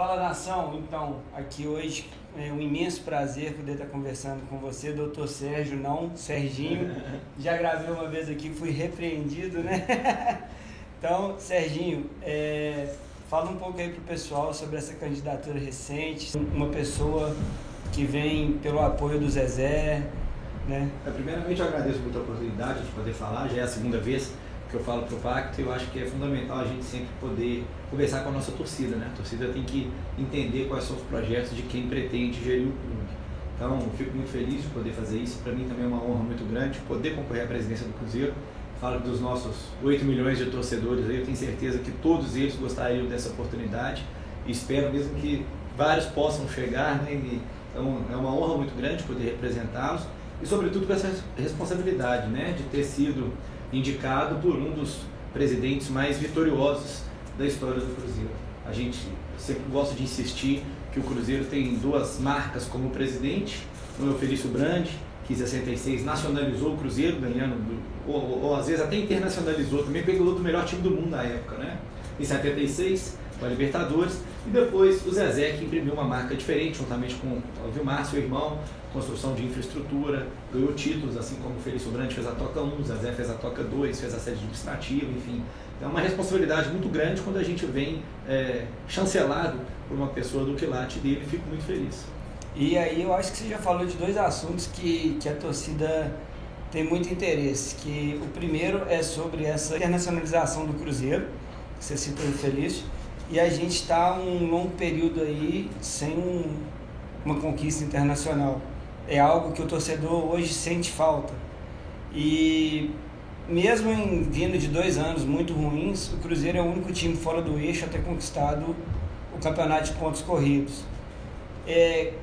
Fala, nação. Então, aqui hoje é um imenso prazer poder estar conversando com você, doutor Sérgio, não Serginho. Já gravei uma vez aqui, fui repreendido, né? Então, Serginho, fala um pouco aí pro pessoal sobre essa candidatura recente, uma pessoa que vem pelo apoio do Zezé, né? Primeiramente, eu agradeço muito a oportunidade de poder falar, já é a segunda vez que eu falo para o Pacto, e eu acho que é fundamental a gente sempre poder conversar com a nossa torcida, né? A torcida tem que entender quais são os projetos de quem pretende gerir o clube. Então, eu fico muito feliz de poder fazer isso. Para mim também é uma honra muito grande poder concorrer à presidência do Cruzeiro. Falo dos nossos 8 milhões de torcedores aí, eu tenho certeza que todos eles gostariam dessa oportunidade e espero mesmo que vários possam chegar, né? Então, é uma honra muito grande poder representá-los e, sobretudo, com essa responsabilidade, né, de ter sido indicado por um dos presidentes mais vitoriosos da história do Cruzeiro. A gente sempre gosta de insistir que o Cruzeiro tem duas marcas como presidente. Um é o Felício Brandi, que em 66 nacionalizou o Cruzeiro, ganhando, ou às vezes até internacionalizou, também pegou do melhor time do mundo na época, né? Em 76, com a Libertadores, e depois o Zezé, que imprimiu uma marca diferente, juntamente com o Vilmar, seu irmão, construção de infraestrutura, ganhou títulos, assim como o Felício Brandi fez a Toca 1, o Zezé fez a Toca 2, fez a sede administrativa, enfim. É uma responsabilidade muito grande quando a gente vem chancelado por uma pessoa do quilate dele, fico muito feliz. E aí eu acho que você já falou de dois assuntos que a torcida tem muito interesse, que o primeiro é sobre essa internacionalização do Cruzeiro, que você citou o Felício, e a gente está um longo período aí sem uma conquista internacional. É algo que o torcedor hoje sente falta. E mesmo vindo de 2 anos muito ruins, o Cruzeiro é o único time fora do eixo a ter conquistado o campeonato de pontos corridos.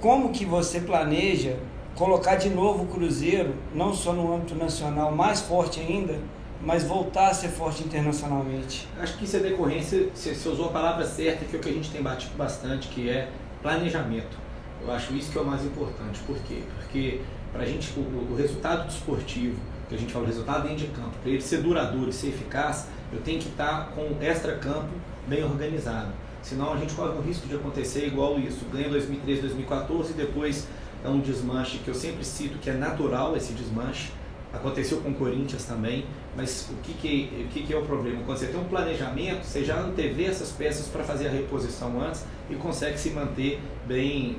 Como que você planeja colocar de novo o Cruzeiro, não só no âmbito nacional, mais forte ainda, mas voltar a ser forte internacionalmente? Acho que isso é decorrência, você usou a palavra certa, que é o que a gente tem batido bastante, que é planejamento. Eu acho isso que é o mais importante. Por quê? Porque para a gente, o resultado desportivo, que a gente fala, o resultado dentro de campo, para ele ser duradouro e ser eficaz, eu tenho que estar com o extra-campo bem organizado. Senão a gente corre o risco de acontecer igual isso. Ganha 2013, 2014 e depois é um desmanche que eu sempre cito que é natural, esse desmanche. Aconteceu com o Corinthians também, mas o que é o problema? Quando você tem um planejamento, você já antevê essas peças para fazer a reposição antes e consegue se manter bem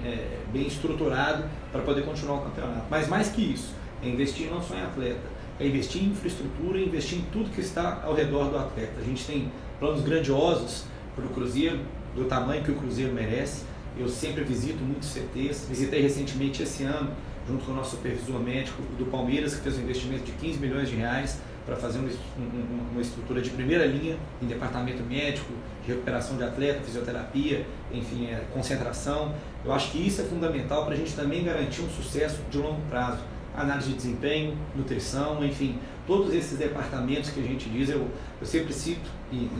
estruturado para poder continuar o campeonato. Mas mais que isso, é investir não só em atleta, é investir em infraestrutura e investir em tudo que está ao redor do atleta. A gente tem planos grandiosos para o Cruzeiro, do tamanho que o Cruzeiro merece. Eu sempre visito muitos CTs, visitei recentemente esse ano, junto com o nosso supervisor médico do Palmeiras, que fez um investimento de 15 milhões de reais para fazer uma estrutura de primeira linha em departamento médico, de recuperação de atleta, fisioterapia, enfim, concentração. Eu acho que isso é fundamental para a gente também garantir um sucesso de longo prazo. Análise de desempenho, nutrição, enfim, todos esses departamentos que a gente diz, eu sempre cito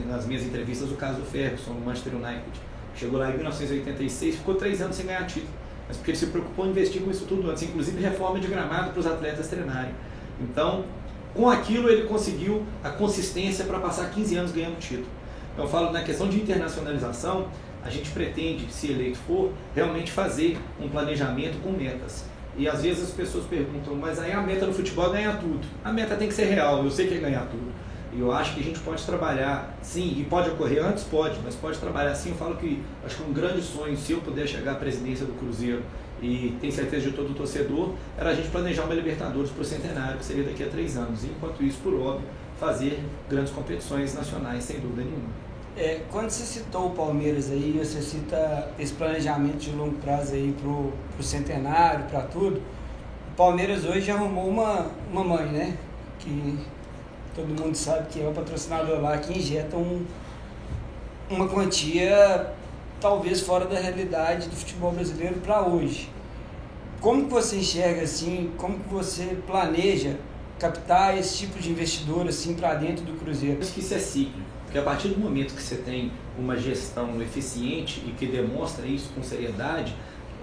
nas minhas entrevistas o caso do Ferguson, no Manchester United. Chegou lá em 1986, ficou 3 anos sem ganhar título, mas porque ele se preocupou em investir com isso tudo antes, inclusive reforma de gramado para os atletas treinarem. Então, com aquilo ele conseguiu a consistência para passar 15 anos ganhando título. Então, eu falo na questão de internacionalização, a gente pretende, se eleito for, realmente fazer um planejamento com metas. E às vezes as pessoas perguntam, mas aí a meta no futebol é ganhar tudo. A meta tem que ser real, eu sei que é ganhar tudo. E eu acho que a gente pode trabalhar, sim, e pode ocorrer antes, pode, mas pode trabalhar sim. Eu falo que acho que um grande sonho, se eu puder chegar à presidência do Cruzeiro, e tenho certeza de todo o torcedor, era a gente planejar uma Libertadores para o centenário, que seria daqui a 3 anos. E enquanto isso, por óbvio, fazer grandes competições nacionais, sem dúvida nenhuma. Quando você citou o Palmeiras aí, você cita esse planejamento de longo prazo aí pro centenário, para tudo. O Palmeiras hoje arrumou uma mãe, né? Que todo mundo sabe que é o patrocinador lá, que injeta uma quantia talvez fora da realidade do futebol brasileiro para hoje. Como que você enxerga assim, como que você planeja captar esse tipo de investidor assim para dentro do Cruzeiro? Acho que isso é cíclico, porque a partir do momento que você tem uma gestão eficiente e que demonstra isso com seriedade,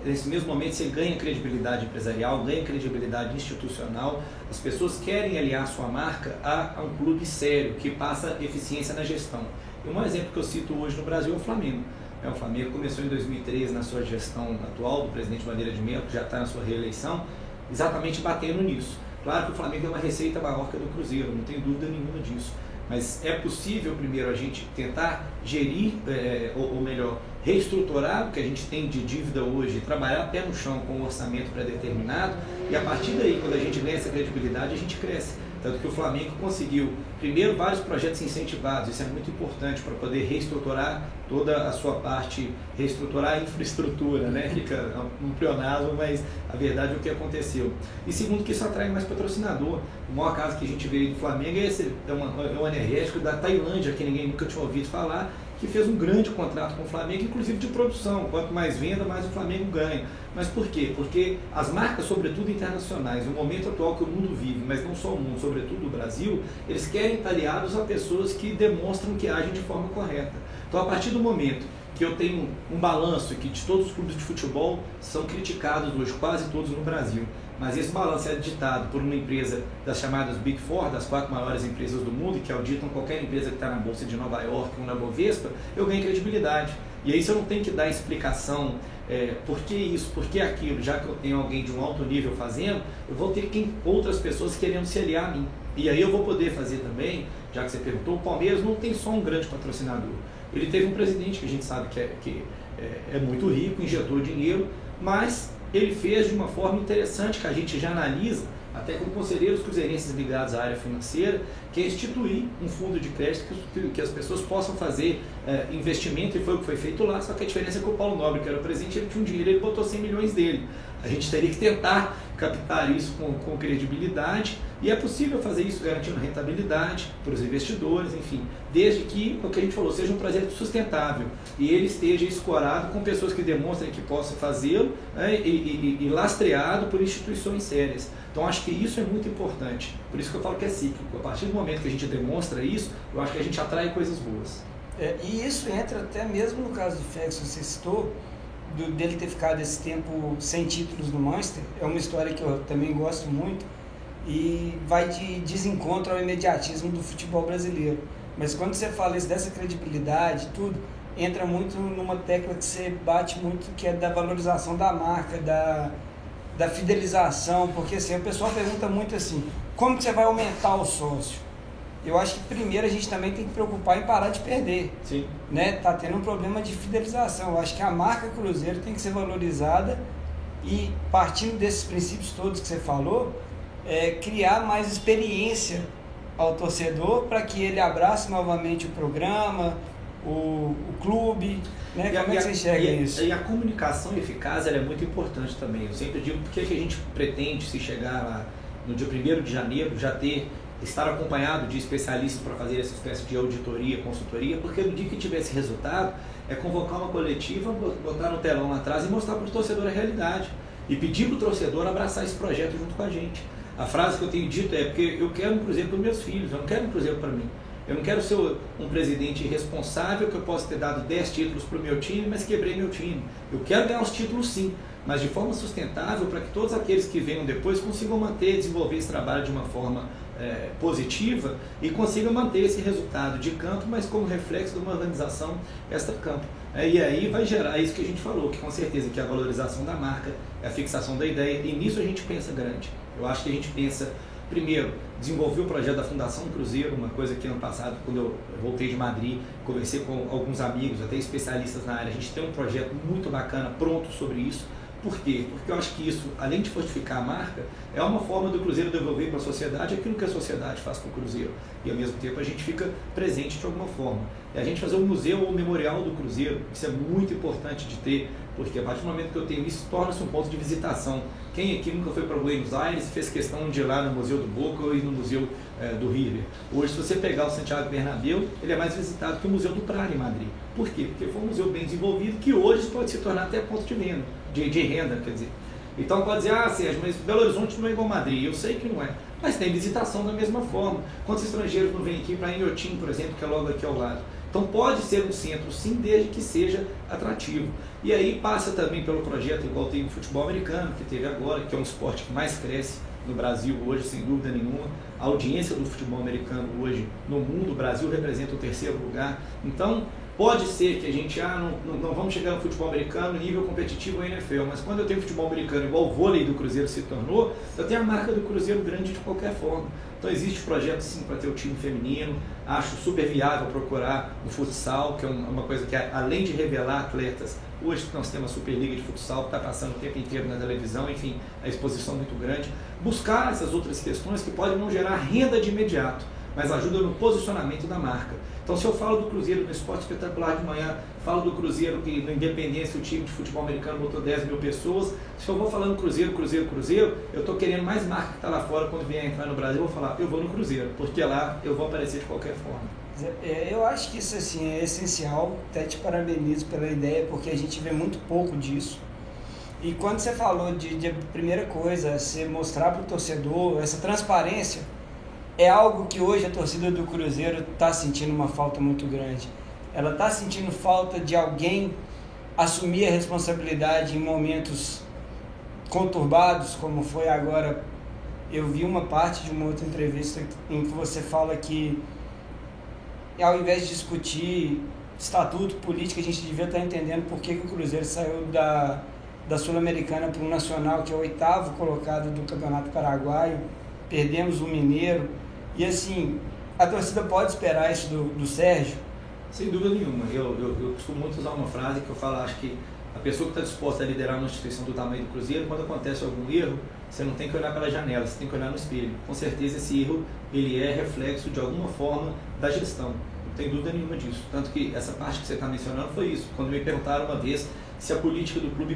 nesse mesmo momento você ganha credibilidade empresarial, ganha credibilidade institucional, as pessoas querem aliar sua marca a um clube sério, que passa eficiência na gestão. E um exemplo que eu cito hoje no Brasil é o Flamengo. O Flamengo começou em 2013 na sua gestão atual do presidente Bandeira de Mello, que já está na sua reeleição, exatamente batendo nisso. Claro que o Flamengo tem uma receita maior que a do Cruzeiro, não tem dúvida nenhuma disso. Mas é possível, primeiro, a gente tentar gerir, ou melhor, reestruturar o que a gente tem de dívida hoje, trabalhar pé no chão com um orçamento pré-determinado, e a partir daí, quando a gente ganha essa credibilidade, a gente cresce. Tanto que o Flamengo conseguiu, primeiro, vários projetos incentivados, isso é muito importante para poder reestruturar toda a sua parte, reestruturar a infraestrutura, né? Fica um pleonasmo, mas a verdade é o que aconteceu. E segundo, que isso atrai mais patrocinador. O maior caso que a gente vê do Flamengo é um energético da Tailândia, que ninguém nunca tinha ouvido falar, que fez um grande contrato com o Flamengo, inclusive de produção. Quanto mais venda, mais o Flamengo ganha. Mas por quê? Porque as marcas, sobretudo internacionais, no momento atual que o mundo vive, mas não só o mundo, sobretudo o Brasil, eles querem estar aliados a pessoas que demonstram que agem de forma correta. Então, a partir do momento que eu tenho um balanço que de todos os clubes de futebol são criticados hoje, quase todos no Brasil, mas esse balanço é ditado por uma empresa das chamadas Big Four, das 4 maiores empresas do mundo, que auditam qualquer empresa que está na Bolsa de Nova York ou na Bovespa, eu ganho credibilidade. E aí, se eu não tenho que dar explicação por que isso, por que aquilo, já que eu tenho alguém de um alto nível fazendo, eu vou ter outras pessoas querendo se aliar a mim. E aí eu vou poder fazer também, já que você perguntou, o Palmeiras não tem só um grande patrocinador. Ele teve um presidente que a gente sabe que é muito rico, injetou dinheiro, mas ele fez de uma forma interessante, que a gente já analisa, até com conselheiros cruzeirenses ligados à área financeira, que é instituir um fundo de crédito que as pessoas possam fazer investimento, e foi o que foi feito lá, só que a diferença é que o Paulo Nobre, que era o presidente, ele tinha um dinheiro, ele botou 100 milhões dele. A gente teria que tentar captar isso com credibilidade, e é possível fazer isso garantindo rentabilidade para os investidores, enfim, desde que, o que a gente falou, seja um projeto sustentável e ele esteja escorado com pessoas que demonstrem que possam fazê-lo, né, e lastreado por instituições sérias. Então, acho que isso é muito importante, por isso que eu falo que é cíclico. A partir do momento que a gente demonstra isso, eu acho que a gente atrai coisas boas. E isso entra até mesmo no caso do Flex, você citou, dele ter ficado esse tempo sem títulos no Manchester. É uma história que eu também gosto muito e vai de desencontro ao imediatismo do futebol brasileiro. Mas quando você fala isso, dessa credibilidade, tudo, entra muito numa tecla que você bate muito, que é da valorização da marca, da fidelização, porque assim, o pessoal pergunta muito assim, como que você vai aumentar o sócio? Eu acho que primeiro a gente também tem que preocupar em parar de perder. Sim. Né? Tá tendo um problema de fidelização. Eu acho que a marca Cruzeiro tem que ser valorizada e, partindo desses princípios todos que você falou, criar mais experiência ao torcedor para que ele abrace novamente o programa, o clube, né? Como é que você enxerga isso? E a comunicação eficaz ela é muito importante também. Eu sempre digo porque que a gente pretende, se chegar lá no dia 1º de janeiro, já estar acompanhado de especialistas para fazer essa espécie de auditoria, consultoria, porque no dia que tiver esse resultado, é convocar uma coletiva, botar no telão lá atrás e mostrar para o torcedor a realidade. E pedir para o torcedor abraçar esse projeto junto com a gente. A frase que eu tenho dito é porque eu quero um Cruzeiro para os meus filhos, eu não quero um Cruzeiro para mim. Eu não quero ser um presidente irresponsável que eu possa ter dado 10 títulos para o meu time, mas quebrei meu time. Eu quero ganhar os títulos sim, mas de forma sustentável para que todos aqueles que venham depois consigam manter e desenvolver esse trabalho de uma forma positiva e consigam manter esse resultado de campo, mas como reflexo de uma organização extra-campo. E aí vai gerar isso que a gente falou, que com certeza que é a valorização da marca, é a fixação da ideia, e nisso a gente pensa grande. Eu acho que a gente pensa, primeiro, desenvolver o projeto da Fundação Cruzeiro, uma coisa que ano passado, quando eu voltei de Madrid, conversei com alguns amigos, até especialistas na área, a gente tem um projeto muito bacana, pronto sobre isso. Por quê? Porque eu acho que isso, além de fortificar a marca, é uma forma do Cruzeiro devolver para a sociedade aquilo que a sociedade faz com o Cruzeiro. E ao mesmo tempo a gente fica presente de alguma forma. E a gente fazer um museu ou um memorial do Cruzeiro, isso é muito importante de ter, porque a partir do momento que eu tenho isso, torna-se um ponto de visitação. Quem aqui nunca foi para Buenos Aires fez questão de ir lá no Museu do Boca e no Museu do River. Hoje, se você pegar o Santiago Bernabéu, ele é mais visitado que o Museu do Prado em Madrid. Por quê? Porque foi um museu bem desenvolvido que hoje pode se tornar até ponto de venda, de renda, quer dizer. Então pode dizer, Sérgio, mas Belo Horizonte não é igual Madrid. Eu sei que não é, mas tem visitação da mesma forma. Quantos estrangeiros não vêm aqui para Inhotim, por exemplo, que é logo aqui ao lado? Então pode ser um centro sim, desde que seja atrativo. E aí passa também pelo projeto, igual tem o futebol americano, que teve agora, que é um esporte que mais cresce no Brasil hoje, sem dúvida nenhuma. A audiência do futebol americano hoje no mundo, o Brasil representa o 3º lugar. Então, Pode ser que a gente não vamos chegar no futebol americano nível competitivo na NFL, mas quando eu tenho futebol americano igual o vôlei do Cruzeiro se tornou, eu tenho a marca do Cruzeiro grande de qualquer forma. Então existe projeto sim para ter o time feminino, acho super viável procurar o futsal, que é uma coisa que além de revelar atletas, hoje nós temos a Superliga de Futsal que está passando o tempo inteiro na televisão, enfim, a exposição é muito grande. Buscar essas outras questões que podem não gerar renda de imediato, mas ajuda no posicionamento da marca. Então, se eu falo do Cruzeiro no Esporte Espetacular de manhã, falo do Cruzeiro que no Independência o time de futebol americano botou 10 mil pessoas, se eu vou falando Cruzeiro, eu estou querendo mais marca que está lá fora, quando vier entrar no Brasil, eu vou falar, eu vou no Cruzeiro, porque lá eu vou aparecer de qualquer forma. Eu acho que isso assim, é essencial, até te parabenizo pela ideia, porque a gente vê muito pouco disso. E quando você falou de primeira coisa, você mostrar para o torcedor essa transparência, é algo que hoje a torcida do Cruzeiro está sentindo uma falta muito grande. Ela está sentindo falta de alguém assumir a responsabilidade em momentos conturbados, como foi agora. Eu vi uma parte de uma outra entrevista em que você fala que, ao invés de discutir estatuto, política, a gente devia estar entendendo por que o Cruzeiro saiu da Sul-Americana para o Nacional, que é o 8º colocado do Campeonato Paraguaio. Perdemos o Mineiro. E assim, a torcida pode esperar isso do Sérgio? Sem dúvida nenhuma. Eu costumo muito usar uma frase que eu falo, acho que a pessoa que está disposta a liderar uma instituição do tamanho do Cruzeiro, quando acontece algum erro, você não tem que olhar pela janela, você tem que olhar no espelho. Com certeza esse erro, ele é reflexo de alguma forma da gestão. Não tem dúvida nenhuma disso. Tanto que essa parte que você está mencionando foi isso. Quando me perguntaram uma vez se a política do clube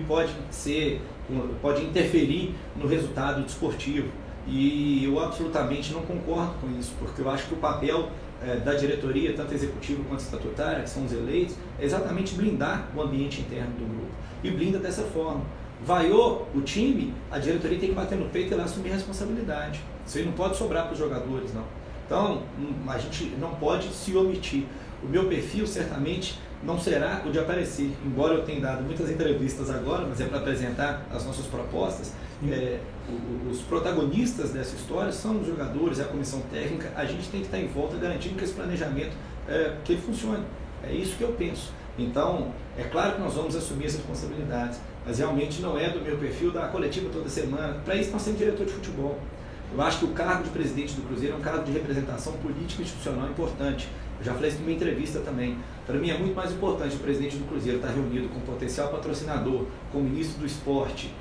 pode interferir no resultado desportivo. E eu absolutamente não concordo com isso, porque eu acho que o papel da diretoria, tanto executiva quanto estatutária, que são os eleitos, é exatamente blindar o ambiente interno do grupo. E blinda dessa forma. Vaiou o time, a diretoria tem que bater no peito e lá assumir a responsabilidade. Isso aí não pode sobrar para os jogadores, não. Então, a gente não pode se omitir. O meu perfil, certamente, não será o de aparecer, embora eu tenha dado muitas entrevistas agora, mas é para apresentar as nossas propostas. Os protagonistas dessa história são os jogadores, a comissão técnica. A gente tem que estar em volta garantindo que esse planejamento que ele funcione. É isso que eu penso. Então, é claro que nós vamos assumir as responsabilidades, mas realmente não é do meu perfil dar coletiva toda semana. Para isso nós temos diretor de futebol. Eu acho que o cargo de presidente do Cruzeiro é um cargo de representação política e institucional importante. Eu já falei isso em uma entrevista também. Para mim é muito mais importante o presidente do Cruzeiro estar reunido com o potencial patrocinador, com o ministro do esporte,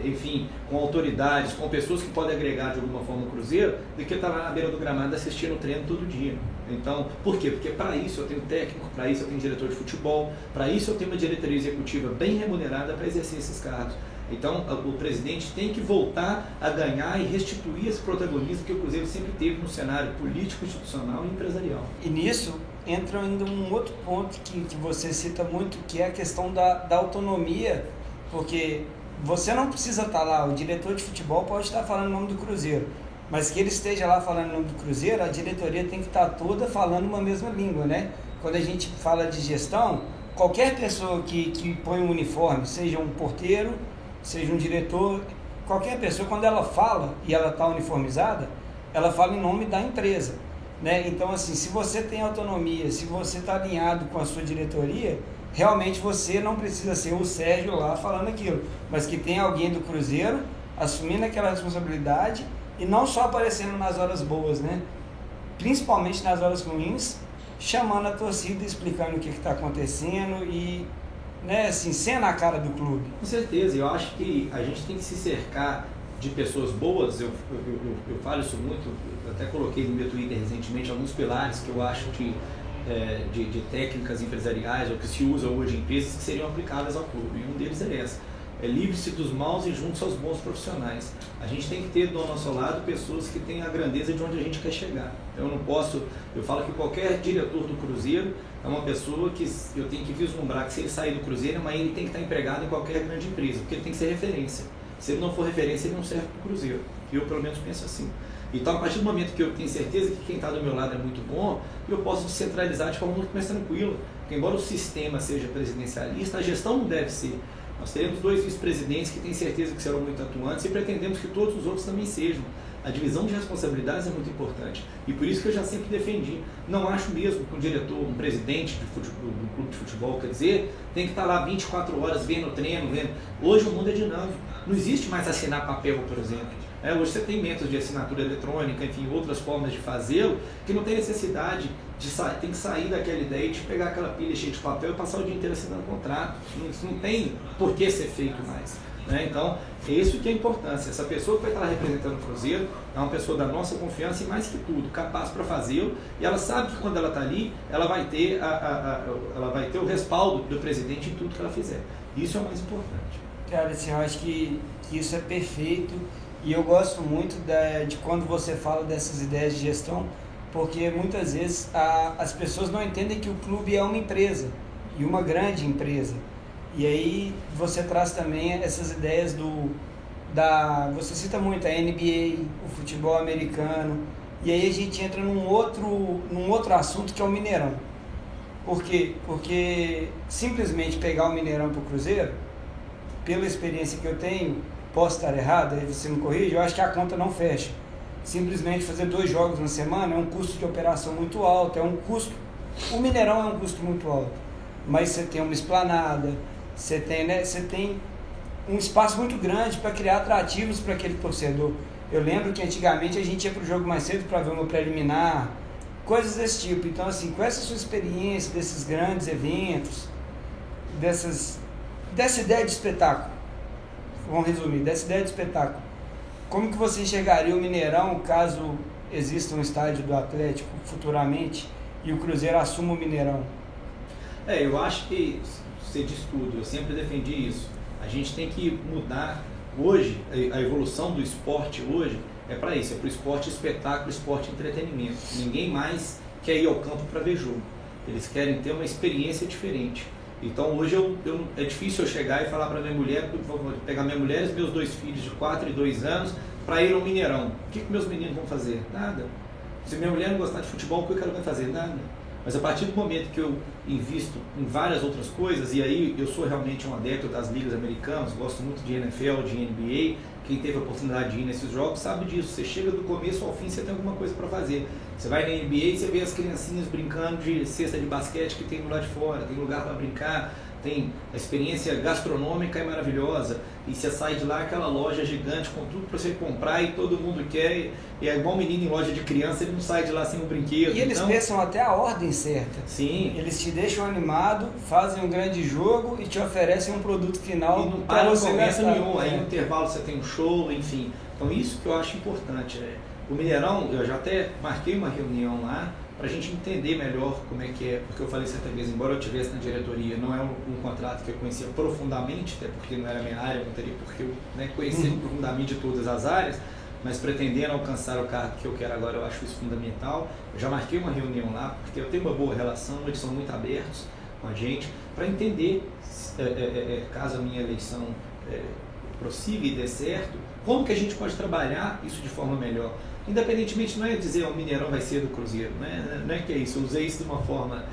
enfim, com autoridades, com pessoas que podem agregar de alguma forma o Cruzeiro, do que estar lá na beira do gramado assistindo o treino todo dia. Então, por quê? Porque para isso eu tenho técnico, para isso eu tenho diretor de futebol, para isso eu tenho uma diretoria executiva bem remunerada para exercer esses cargos. Então, o presidente tem que voltar a ganhar e restituir esse protagonismo que o Cruzeiro sempre teve no cenário político, institucional e empresarial. E nisso entra ainda um outro ponto que você cita muito, que é a questão da autonomia, porque você não precisa estar lá, o diretor de futebol pode estar falando o nome do Cruzeiro, mas que ele esteja lá falando o nome do Cruzeiro, a diretoria tem que estar toda falando uma mesma língua, né? Quando a gente fala de gestão, qualquer pessoa que põe um uniforme, seja um porteiro, seja um diretor, qualquer pessoa, quando ela fala e ela está uniformizada, ela fala em nome da empresa, né? Então, assim, se você tem autonomia, se você está alinhado com a sua diretoria, realmente você não precisa ser o Sérgio lá falando aquilo, mas que tem alguém do Cruzeiro assumindo aquela responsabilidade e não só aparecendo nas horas boas, né? Principalmente nas horas ruins, chamando a torcida, explicando o que está acontecendo e, né, assim, sendo a cara do clube. Com certeza, eu acho que a gente tem que se cercar de pessoas boas. Eu falo isso muito, eu até coloquei no meu Twitter recentemente alguns pilares que eu acho de técnicas empresariais ou que se usam hoje em empresas que seriam aplicáveis ao clube, e um deles é essa. Livre-se dos maus e junte-se aos bons profissionais. A gente tem que ter do nosso lado pessoas que têm a grandeza de onde a gente quer chegar. Então eu falo que qualquer diretor do Cruzeiro é uma pessoa que eu tenho que vislumbrar que se ele sair do Cruzeiro, mas ele tem que estar empregado em qualquer grande empresa, porque ele tem que ser referência. Se ele não for referência, ele não serve para o Cruzeiro. Eu pelo menos penso assim. Então, a partir do momento que eu tenho certeza que quem está do meu lado é muito bom, eu posso descentralizar de forma muito mais tranquila. Porque embora o sistema seja presidencialista, a gestão não deve ser. Nós teremos 2 vice-presidentes que têm certeza que serão muito atuantes e pretendemos que todos os outros também sejam. A divisão de responsabilidades é muito importante. E por isso que eu já sempre defendi. Não acho mesmo que um diretor, um presidente do clube de futebol, quer dizer, tem que estar lá 24 horas vendo o treino, vendo. Hoje o mundo é dinâmico. Não existe mais assinar papel, por exemplo. Hoje você tem métodos de assinatura eletrônica, enfim, outras formas de fazê-lo, que não tem necessidade tem que sair daquela ideia de pegar aquela pilha cheia de papel e passar o dia inteiro assinando contrato. Isso não tem por que ser feito mais. Então, é isso que é a importância. Essa pessoa que vai estar lá representando o Cruzeiro é uma pessoa da nossa confiança e, mais que tudo, capaz para fazê-lo. E ela sabe que quando ela está ali, ela vai ter ela vai ter o respaldo do presidente em tudo que ela fizer. Isso é o mais importante. Cara, assim, eu acho que isso é perfeito. E eu gosto muito de quando você fala dessas ideias de gestão, porque muitas vezes as pessoas não entendem que o clube é uma empresa, e uma grande empresa. E aí você traz também essas ideias você cita muito a NBA, o futebol americano, e aí a gente entra num outro assunto que é o Mineirão. Por quê? Porque simplesmente pegar o Mineirão para o Cruzeiro, pela experiência que eu tenho, posso estar errado, aí você me corrige, eu acho que a conta não fecha. Simplesmente fazer 2 jogos na semana é um custo de operação muito alto, o Mineirão é um custo muito alto, mas você tem uma esplanada, você tem um espaço muito grande para criar atrativos para aquele torcedor. Eu lembro que antigamente a gente ia para o jogo mais cedo para ver uma preliminar, coisas desse tipo. Então, assim, com essa sua experiência desses grandes eventos, dessa ideia de espetáculo, vamos resumir, dessa ideia de espetáculo, como que você enxergaria o Mineirão caso exista um estádio do Atlético futuramente e o Cruzeiro assuma o Mineirão? Eu acho que você diz tudo, eu sempre defendi isso. A gente tem que mudar hoje, a evolução do esporte hoje é para isso, é para o esporte espetáculo, esporte entretenimento. Ninguém mais quer ir ao campo para ver jogo, eles querem ter uma experiência diferente. Então hoje é difícil eu chegar e falar para minha mulher, vou pegar minha mulher e meus 2 filhos de 4 e 2 anos para ir ao Mineirão. O que meus meninos vão fazer? Nada. Se minha mulher não gostar de futebol, o que ela vai fazer? Nada. Mas a partir do momento que eu invisto em várias outras coisas, e aí eu sou realmente um adepto das ligas americanas, gosto muito de NFL, de NBA, quem teve a oportunidade de ir nesses jogos sabe disso. Você chega do começo ao fim, você tem alguma coisa para fazer. Você vai na NBA e você vê as criancinhas brincando de cesta de basquete que tem do lado de fora, tem lugar para brincar, tem a experiência gastronômica é maravilhosa, e você sai de lá aquela loja gigante com tudo para você comprar e todo mundo quer, e é igual um menino em loja de criança, ele não sai de lá sem um brinquedo. E eles pensam até a ordem certa. Sim. Eles te deixam animado, fazem um grande jogo e te oferecem um produto final. E não para no momento nenhum, aí no intervalo você tem um show, enfim. Então isso que eu acho importante. O Mineirão, eu já até marquei uma reunião lá para a gente entender melhor como é que é, porque eu falei certa vez, embora eu estivesse na diretoria, não é um contrato que eu conhecia profundamente, até porque não era minha área, não teria porque eu conhecer profundamente de todas as áreas, mas pretendendo alcançar o cargo que eu quero agora, eu acho isso fundamental. Eu já marquei uma reunião lá, porque eu tenho uma boa relação, eles são muito abertos com a gente, para entender, caso a minha eleição prossiga e dê certo, como que a gente pode trabalhar isso de forma melhor. Independentemente, não é dizer o Mineirão vai ser do Cruzeiro, não é que é isso, eu usei isso de uma forma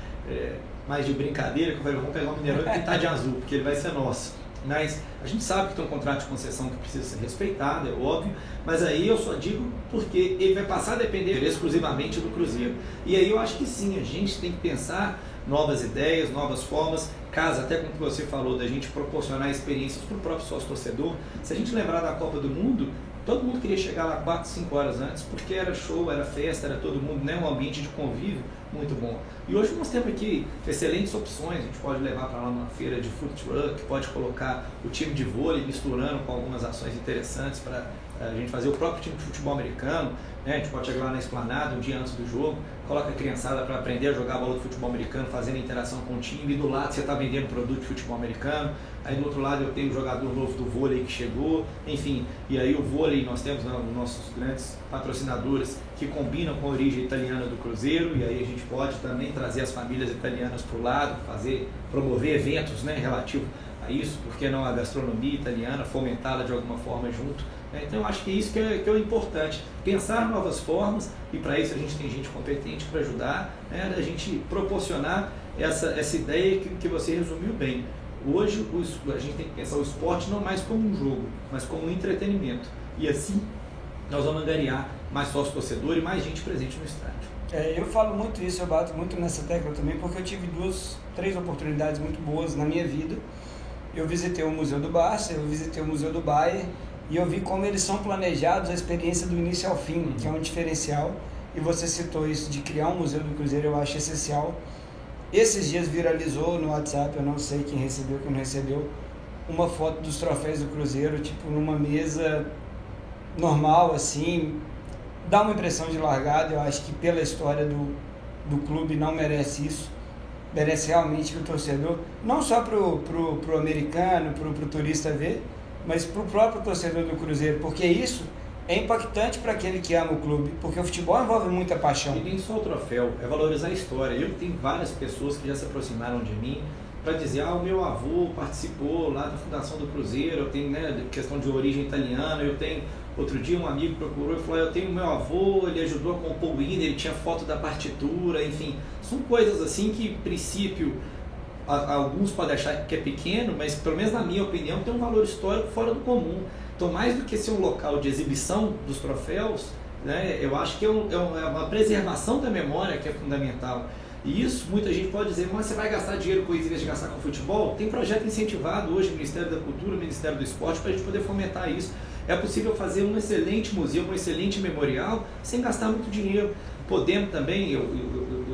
mais de brincadeira, que eu falei, vamos pegar o Mineirão e pintar de azul, porque ele vai ser nosso. Mas a gente sabe que tem um contrato de concessão que precisa ser respeitado, é óbvio, mas aí eu só digo porque ele vai passar a depender exclusivamente do Cruzeiro. E aí eu acho que sim, a gente tem que pensar novas ideias, novas formas, casa até com o que você falou, da gente proporcionar experiências para o próprio sócio-torcedor. Se a gente lembrar da Copa do Mundo, todo mundo queria chegar lá 4, 5 horas antes, porque era show, era festa, era todo mundo, um ambiente de convívio muito bom. E hoje nós temos aqui excelentes opções, a gente pode levar para lá uma feira de food truck, pode colocar o time de vôlei misturando com algumas ações interessantes para a gente fazer o próprio time de futebol americano, a gente pode chegar lá na esplanada um dia antes do jogo, coloca a criançada para aprender a jogar bola de futebol americano, fazendo interação com o time, e do lado você está vendendo produto de futebol americano, aí do outro lado eu tenho um jogador novo do vôlei que chegou, enfim, e aí o vôlei nós temos nossos grandes patrocinadores que combinam com a origem italiana do Cruzeiro, e aí a gente pode também trazer as famílias italianas para o lado, promover eventos relativo a isso, porque não a gastronomia italiana, fomentá-la de alguma forma junto. Então eu acho que isso que é o importante, pensar novas formas, e para isso a gente tem gente competente para ajudar, a gente proporcionar essa ideia que você resumiu bem. Hoje a gente tem que pensar o esporte não mais como um jogo, mas como um entretenimento. E assim nós vamos angariar mais sócio-torcedor e mais gente presente no estádio. Eu falo muito isso, eu bato muito nessa tecla também, porque eu tive 3 oportunidades muito boas na minha vida. Eu visitei o Museu do Barça, eu visitei o Museu do Bayern, e eu vi como eles são planejados, a experiência do início ao fim, que é um diferencial. E você citou isso de criar um Museu do Cruzeiro, eu acho essencial. Esses dias viralizou no WhatsApp, eu não sei quem recebeu, quem não recebeu, uma foto dos troféus do Cruzeiro, tipo, numa mesa normal, assim, dá uma impressão de largada. Eu acho que pela história do clube não merece isso, merece realmente que o torcedor, não só pro americano, pro turista ver, mas pro próprio torcedor do Cruzeiro, porque isso é impactante para aquele que ama o clube, porque o futebol envolve muita paixão. E nem só o troféu, é valorizar a história. Eu tenho várias pessoas que já se aproximaram de mim para dizer, o meu avô participou lá da fundação do Cruzeiro, eu tenho, questão de origem italiana, eu tenho, outro dia um amigo procurou e falou, eu tenho meu avô, ele ajudou a compor o hino, ele tinha foto da partitura, enfim, são coisas assim que, em princípio, alguns podem achar que é pequeno, mas pelo menos na minha opinião tem um valor histórico fora do comum. Então, mais do que ser um local de exibição dos troféus, eu acho que é uma preservação da memória que é fundamental. E isso, muita gente pode dizer, mas você vai gastar dinheiro com isso em vez de gastar com futebol? Tem projeto incentivado hoje, Ministério da Cultura, Ministério do Esporte, para a gente poder fomentar isso. É possível fazer um excelente museu, um excelente memorial, sem gastar muito dinheiro. Podemos também, eu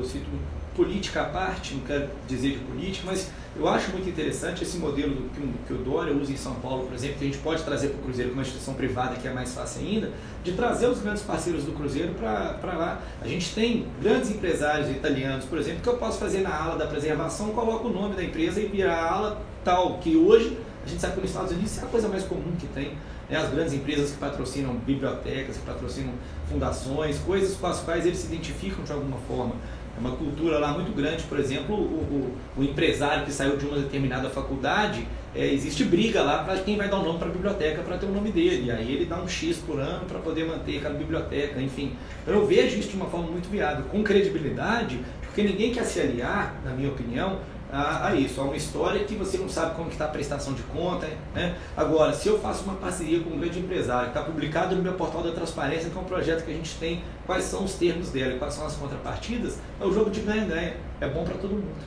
cito política à parte, não quero dizer de política, mas eu acho muito interessante esse modelo que o Dória usa em São Paulo, por exemplo, que a gente pode trazer para o Cruzeiro como uma instituição privada, que é mais fácil ainda, de trazer os grandes parceiros do Cruzeiro para lá. A gente tem grandes empresários italianos, por exemplo, que eu posso fazer na ala da preservação, coloco o nome da empresa e virar a ala tal, que hoje a gente sabe que nos Estados Unidos é a coisa mais comum que tem. As grandes empresas que patrocinam bibliotecas, que patrocinam fundações, coisas com as quais eles se identificam de alguma forma. É uma cultura lá muito grande, por exemplo, o empresário que saiu de uma determinada faculdade, existe briga lá para quem vai dar o nome para a biblioteca para ter o nome dele, e aí ele dá um X por ano para poder manter aquela biblioteca, enfim. Então eu vejo isso de uma forma muito viável, com credibilidade, porque ninguém quer se aliar, na minha opinião, a isso, a uma história que você não sabe como que está a prestação de conta, né? Agora, se eu faço uma parceria com um grande empresário, que está publicado no meu portal da transparência, que é um projeto que a gente tem, quais são os termos dela e quais são as contrapartidas, é o jogo de ganha-ganha, é bom para todo mundo.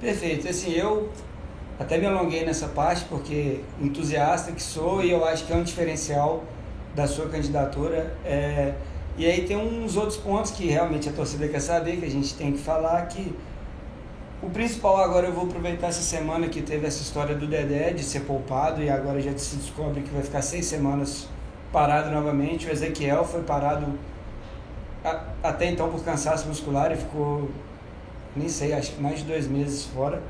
Perfeito, assim, eu até me alonguei nessa parte, porque entusiasta que sou, e eu acho que é um diferencial da sua candidatura, e aí tem uns outros pontos que realmente a torcida quer saber, que a gente tem que falar, que o principal agora, eu vou aproveitar essa semana que teve essa história do Dedé de ser poupado, e agora já se descobre que vai ficar 6 semanas parado novamente. O Ezequiel foi parado até então por cansaço muscular e ficou, nem sei, acho que mais de 2 meses fora.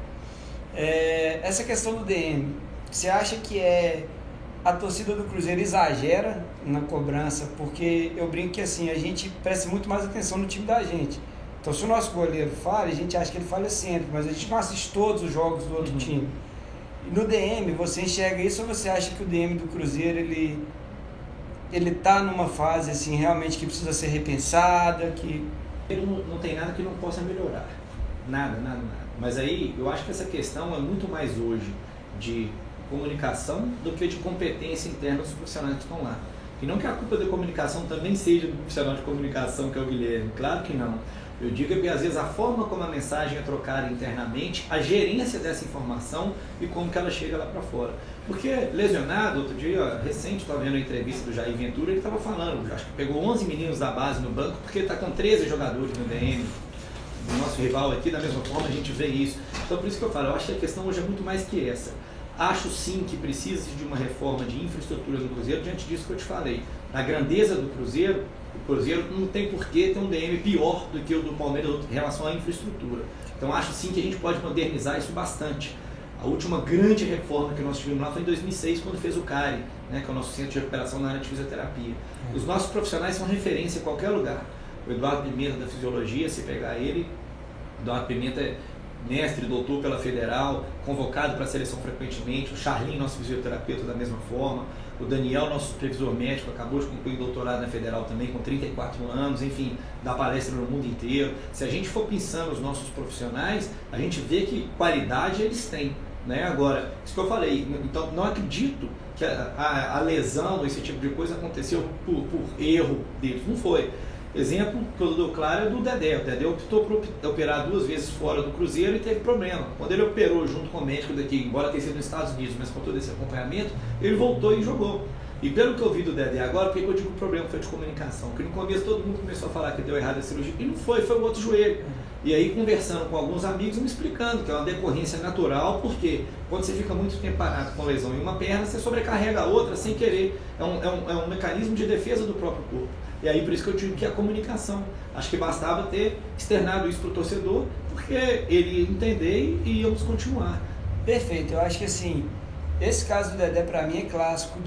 Essa questão do DM, você acha que a torcida do Cruzeiro exagera na cobrança? Porque eu brinco que assim, a gente presta muito mais atenção no time da gente. Então, se o nosso goleiro falha, a gente acha que ele falha sempre, mas a gente não assiste todos os jogos do outro time. E no DM, você enxerga isso, ou você acha que o DM do Cruzeiro, ele tá numa fase assim, realmente que precisa ser repensada, que... Ele não tem nada que não possa melhorar. Nada. Mas aí, eu acho que essa questão é muito mais hoje de comunicação do que de competência interna dos profissionais que estão lá. E não que a culpa da comunicação também seja do profissional de comunicação, que é o Guilherme, claro que não. Eu digo que às vezes a forma como a mensagem é trocada internamente, a gerência dessa informação e como que ela chega lá para fora. Porque lesionado, outro dia, recente, estava vendo a entrevista do Jair Ventura, ele estava falando, acho que pegou 11 meninos da base no banco, porque ele está com 13 jogadores no DM. O nosso rival aqui, da mesma forma, a gente vê isso. Então por isso que eu falo, eu acho que a questão hoje é muito mais que essa. Acho sim que precisa de uma reforma de infraestrutura do Cruzeiro, diante disso que eu te falei. Na grandeza do Cruzeiro, o Cruzeiro não tem por que ter um DM pior do que o do Palmeiras em relação à infraestrutura. Então acho sim que a gente pode modernizar isso bastante. A última grande reforma que nós tivemos lá foi em 2006, quando fez o CARI, que é o nosso centro de recuperação na área de fisioterapia. Os nossos profissionais são referência em qualquer lugar. O Eduardo Pimenta da Fisiologia, se pegar ele, o Eduardo Pimenta é mestre, doutor pela Federal, convocado para a seleção frequentemente, o Charlinho, nosso fisioterapeuta, da mesma forma, o Daniel, nosso supervisor médico, acabou de concluir doutorado na Federal também, com 34 anos, enfim, dá palestra no mundo inteiro. Se a gente for pensando os nossos profissionais, a gente vê que qualidade eles têm. né? Agora, isso que eu falei, então não acredito que a lesão, esse tipo de coisa aconteceu por erro deles, não foi. Exemplo que eu dou claro é do Dedé. O Dedé optou por operar 2 vezes fora do Cruzeiro e teve problema. Quando ele operou junto com o médico daqui, embora tenha sido nos Estados Unidos, mas com todo esse acompanhamento, ele voltou e jogou. E pelo que eu vi do Dedé agora, por que eu digo que o problema foi de comunicação? Porque no começo todo mundo começou a falar que deu errado a cirurgia, e não foi, foi o outro joelho. E aí, conversando com alguns amigos, me explicando que é uma decorrência natural, porque quando você fica muito tempo parado com lesão em uma perna, você sobrecarrega a outra sem querer. É um mecanismo de defesa do próprio corpo. E aí, por isso que eu digo que a comunicação. Acho que bastava ter externado isso para o torcedor, porque ele ia entender e íamos continuar. Perfeito. Eu acho que assim, esse caso do Dedé, para mim, é clássico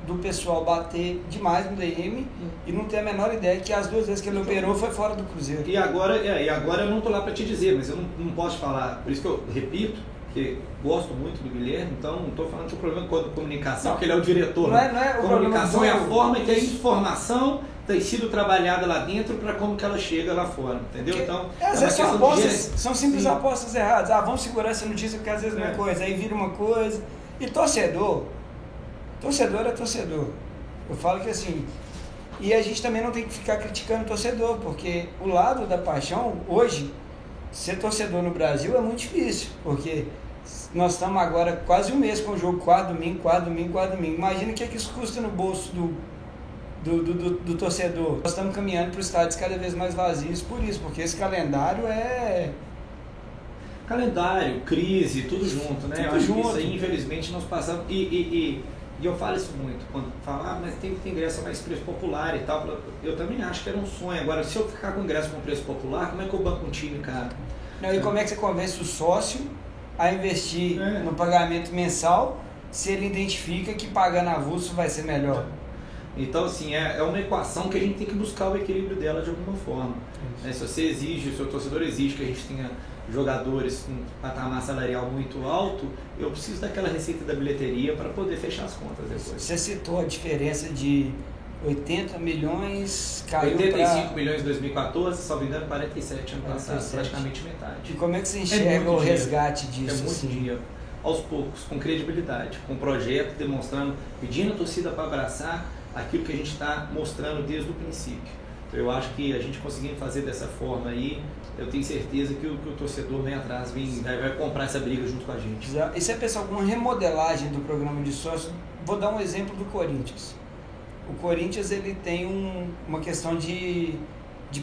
do pessoal bater demais no DM e não ter a menor ideia que as 2 vezes que ele operou foi fora do Cruzeiro. E agora eu não estou lá para te dizer, mas eu não posso falar, por isso que eu repito, que gosto muito do Guilherme, então não estou falando que o problema é com a comunicação, porque ele é o diretor. Não é a comunicação é a forma que a informação tem sido trabalhada lá dentro para como que ela chega lá fora, entendeu? Então, às vezes são apostas, são simples apostas erradas. Vamos segurar essa notícia porque às vezes não é coisa, aí vira uma coisa. E torcedor é torcedor. Eu falo que assim, e a gente também não tem que ficar criticando o torcedor, porque o lado da paixão, hoje, ser torcedor no Brasil é muito difícil, porque nós estamos agora quase um mês com o jogo 4 domingo. Imagina o que isso custa no bolso do torcedor. Nós estamos caminhando para os estádios cada vez mais vazios por isso, porque esse calendário é... Calendário, crise, tudo junto, né? Tudo junto. Isso aí, infelizmente, nós passamos... E eu falo isso muito, quando falam, mas tem que ter ingresso a mais preço popular e tal. Eu também acho que era um sonho. Agora, se eu ficar com ingresso com preço popular, como é que eu banco um time, cara? Não, e como é que você convence o sócio a investir no pagamento mensal se ele identifica que pagando avulso vai ser melhor? Então, assim, é uma equação que a gente tem que buscar o equilíbrio dela de alguma forma. Se você exige, o seu torcedor exige que a gente tenha jogadores com patamar salarial muito alto, eu preciso daquela receita da bilheteria para poder fechar as contas depois. Você citou a diferença de 80 milhões, caiu 85 milhões em 2014, só me engano 47 ano passado, praticamente metade. E como é que você enxerga o resgate disso? É muito dinheiro. Aos poucos, com credibilidade, com projeto, demonstrando, pedindo a torcida para abraçar aquilo que a gente está mostrando desde o princípio. Então, eu acho que a gente conseguindo fazer dessa forma aí, eu tenho certeza que o torcedor vem atrás, vai comprar essa briga junto com a gente. E se é pensar alguma remodelagem do programa de sócio, vou dar um exemplo do Corinthians. O Corinthians ele tem uma questão de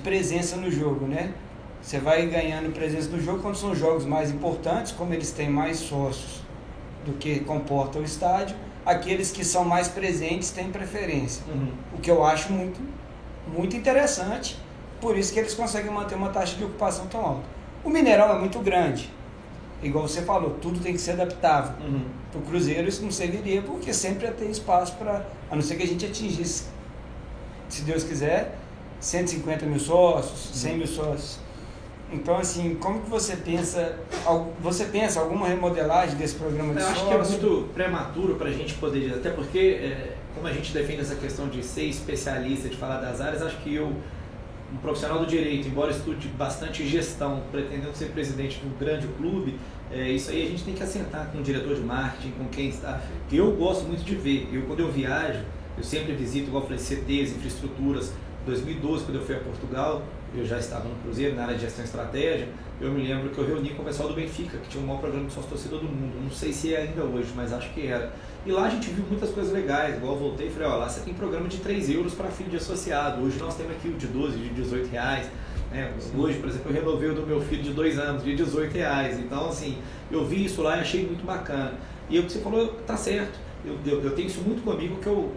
presença no jogo, né? Você vai ganhando presença no jogo quando são jogos mais importantes, como eles têm mais sócios do que comporta o estádio, aqueles que são mais presentes têm preferência. O que eu acho muito, muito interessante, por isso que eles conseguem manter uma taxa de ocupação tão alta. O Mineirão é muito grande, igual você falou, tudo tem que ser adaptável. Para o Cruzeiro isso não serviria, porque sempre ia ter espaço para, a não ser que a gente atingisse, se Deus quiser, 150 mil sócios, 100 mil sócios. Então, assim, como que você pensa alguma remodelagem desse programa de sócio? Eu acho que é muito prematuro para a gente poder dizer, até porque, como a gente defende essa questão de ser especialista, de falar das áreas, acho que eu, um profissional do direito, embora estude bastante gestão, pretendendo ser presidente de um grande clube, isso aí a gente tem que assentar com o diretor de marketing, com quem está. Eu gosto muito de ver, quando eu viajo, eu sempre visito, igual eu falei, CTs, infraestruturas. Em 2012, quando eu fui a Portugal, eu já estava no Cruzeiro, na área de gestão e estratégia, eu me lembro que eu reuni com o pessoal do Benfica, que tinha o maior programa de sócio-torcedor do mundo, não sei se é ainda hoje, mas acho que era. E lá a gente viu muitas coisas legais, igual eu voltei e falei, lá você tem programa de 3 euros para filho de associado, hoje nós temos aqui o de 12, de 18 reais, né? Hoje, por exemplo, eu renovei o do meu filho de 2 anos, de 18 reais, então assim, eu vi isso lá e achei muito bacana. E o que você falou, tá certo, eu tenho isso muito comigo, que eu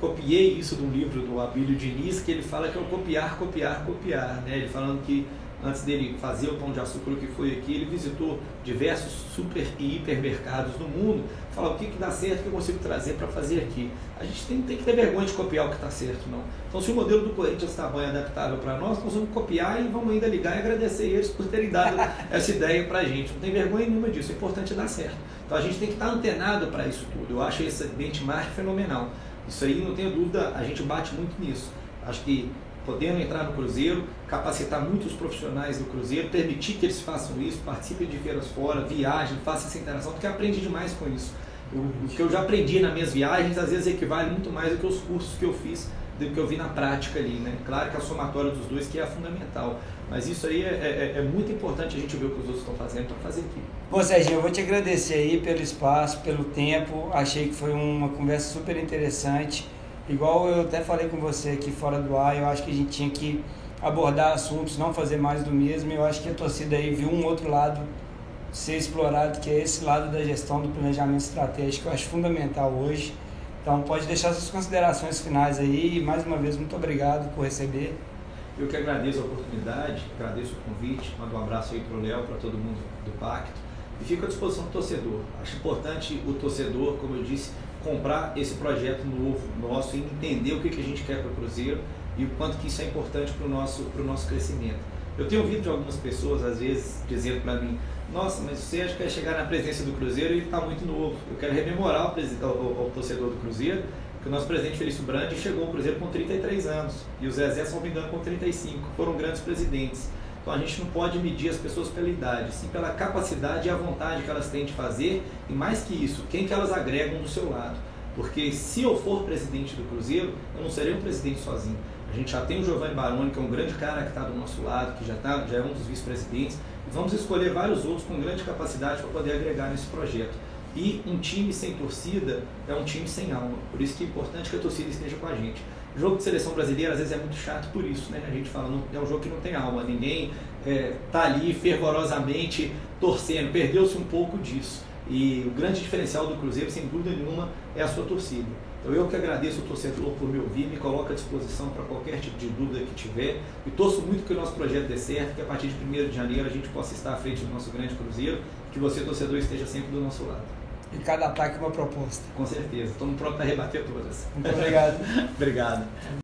copiei isso de um livro do Abílio Diniz, que ele fala que é o copiar, né? Ele falando que antes dele fazer o Pão de Açúcar que foi aqui, ele visitou diversos super e hipermercados no mundo, falou o que dá certo, que eu consigo trazer para fazer aqui. A gente tem que ter vergonha de copiar o que está certo, não. Então, se o modelo do Corinthians está bom e adaptável para nós vamos copiar e vamos ainda ligar e agradecer eles por terem dado essa ideia para a gente. Não tem vergonha nenhuma disso, é importante dar certo. Então, a gente tem que estar antenado para isso tudo. Eu acho esse benchmark fenomenal. Isso aí, não tenho dúvida, a gente bate muito nisso. Acho que podendo entrar no Cruzeiro, capacitar muitos profissionais do Cruzeiro, permitir que eles façam isso, participem de feiras fora, viajem, façam essa interação, porque aprende demais com isso. O que eu já aprendi nas minhas viagens, às vezes equivale muito mais do que os cursos que eu fiz, do que eu vi na prática ali, né? Claro que a somatória dos dois que é fundamental, mas isso aí é muito importante a gente ver o que os outros estão fazendo para fazer aqui. Bom, Serginho, eu vou te agradecer aí pelo espaço, pelo tempo, achei que foi uma conversa super interessante. Igual eu até falei com você aqui fora do ar, eu acho que a gente tinha que abordar assuntos, não fazer mais do mesmo. Eu acho que a torcida aí viu um outro lado ser explorado, que é esse lado da gestão do planejamento estratégico, eu acho fundamental hoje. Então pode deixar suas considerações finais aí e mais uma vez muito obrigado por receber. Eu que agradeço a oportunidade, agradeço o convite, mando um abraço aí para o Léo, para todo mundo do Pacto e fico à disposição do torcedor. Acho importante o torcedor, como eu disse, comprar esse projeto novo nosso e entender o que a gente quer para o Cruzeiro e o quanto que isso é importante para o nosso crescimento. Eu tenho ouvido de algumas pessoas, às vezes, dizendo para mim: nossa, mas você acha que quer chegar na presidência do Cruzeiro e está muito novo. Eu quero rememorar ao torcedor do Cruzeiro que o nosso presidente Felício Brandi chegou ao Cruzeiro com 33 anos e o Zezé, se não me engano, com 35. Foram grandes presidentes. Então a gente não pode medir as pessoas pela idade, sim pela capacidade e a vontade que elas têm de fazer e, mais que isso, quem que elas agregam do seu lado. Porque se eu for presidente do Cruzeiro, eu não serei um presidente sozinho. A gente já tem o Giovanni Baroni, que é um grande cara que está do nosso lado, que já é um dos vice-presidentes, e vamos escolher vários outros com grande capacidade para poder agregar nesse projeto. E um time sem torcida é um time sem alma, por isso que é importante que a torcida esteja com a gente. O jogo de seleção brasileira às vezes é muito chato por isso, né? A gente fala, não, é um jogo que não tem alma, ninguém tá ali fervorosamente torcendo, perdeu-se um pouco disso. E o grande diferencial do Cruzeiro, sem dúvida nenhuma, é a sua torcida. Então eu que agradeço o torcedor por me ouvir, me coloco à disposição para qualquer tipo de dúvida que tiver e torço muito que o nosso projeto dê certo, que a partir de 1º de janeiro a gente possa estar à frente do nosso grande Cruzeiro, que você, torcedor, esteja sempre do nosso lado. E cada ataque uma proposta. Com certeza, estamos prontos para rebater todas. Muito obrigado. Obrigado.